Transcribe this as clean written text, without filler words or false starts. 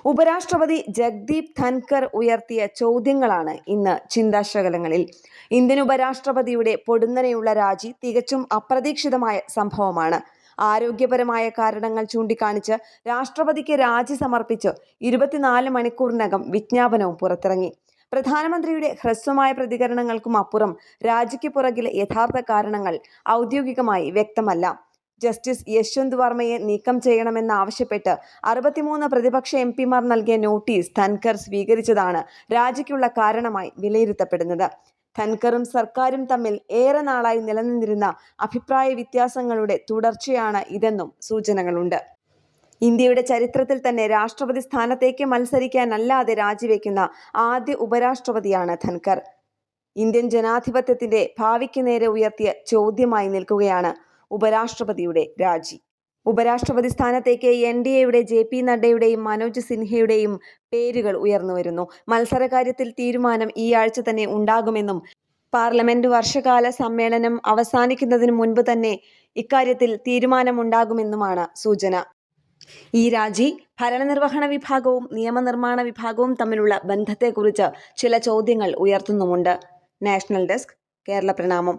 ഉപരാഷ്ട്രപതി ജഗ്ദീപ് ധൻകർ ഉയർത്തിയ ചോദ്യങ്ങളാണ് ഇന്ന് ചിന്താശകലങ്ങളിൽ. ഇന്ത്യൻ ഉപരാഷ്ട്രപതിയുടെ പൊടുന്നനെയുള്ള രാജി തികച്ചും അപ്രതീക്ഷിതമായ സംഭവമാണ്. ആരോഗ്യപരമായ കാരണങ്ങൾ ചൂണ്ടിക്കാണിച്ച് രാഷ്ട്രപതിക്ക് രാജി സമർപ്പിച്ച് 24 മണിക്കൂറിനകം വിജ്ഞാപനവും പുറത്തിറങ്ങി. പ്രധാനമന്ത്രിയുടെ ഹ്രസ്വമായ പ്രതികരണങ്ങൾക്കും അപ്പുറം രാജിക്ക് പുറകിലെ യഥാർത്ഥ കാരണങ്ങൾ ഔദ്യോഗികമായി വ്യക്തമല്ല. ജസ്റ്റിസ് യശ്വന്ത് വർമ്മയെ നീക്കം ചെയ്യണമെന്നാവശ്യപ്പെട്ട് 63 പ്രതിപക്ഷ എംപിമാർ നൽകിയ നോട്ടീസ് ധൻകർ സ്വീകരിച്ചതാണ് രാജിക്കുള്ള കാരണമായി വിലയിരുത്തപ്പെടുന്നത്. ധൻകറും സർക്കാരും തമ്മിൽ ഏറെ നാളായി നിലനിന്നിരുന്ന അഭിപ്രായ വ്യത്യാസങ്ങളുടെ തുടർച്ചയാണ് ഇതെന്നും സൂചനകളുണ്ട്. ഇന്ത്യയുടെ ചരിത്രത്തിൽ തന്നെ രാഷ്ട്രപതി സ്ഥാനത്തേക്ക് മത്സരിക്കാനല്ലാതെ രാജിവെക്കുന്ന ആദ്യ ഉപരാഷ്ട്രപതിയാണ് ധൻകർ. ഇന്ത്യൻ ജനാധിപത്യത്തിന്റെ ഭാവിക്ക് നേരെ ഉയർത്തിയ ചോദ്യമായി നിൽക്കുകയാണ് ഉപരാഷ്ട്രപതിയുടെ രാജി. ഉപരാഷ്ട്രപതി സ്ഥാനത്തേക്ക് NDAയുടെ JP നഡ്ഡയുടെയും മനോജ് സിൻഹയുടെയും പേരുകൾ ഉയർന്നുവരുന്നു. മത്സരകാര്യത്തിൽ തീരുമാനം ഈ ആഴ്ച തന്നെ ഉണ്ടാകുമെന്നും പാർലമെന്റ് വർഷകാല സമ്മേളനം അവസാനിക്കുന്നതിന് മുൻപ് തന്നെ ഇക്കാര്യത്തിൽ തീരുമാനമുണ്ടാകുമെന്നുമാണ് സൂചന. ഈ രാജി ഭരണനിർവഹണ വിഭാഗവും നിയമനിർമ്മാണ വിഭാഗവും തമ്മിലുള്ള ബന്ധത്തെക്കുറിച്ച് ചില ചോദ്യങ്ങൾ ഉയർത്തുന്നുമുണ്ട്. നാഷണൽ ഡെസ്ക്, കേരള പ്രണാമം.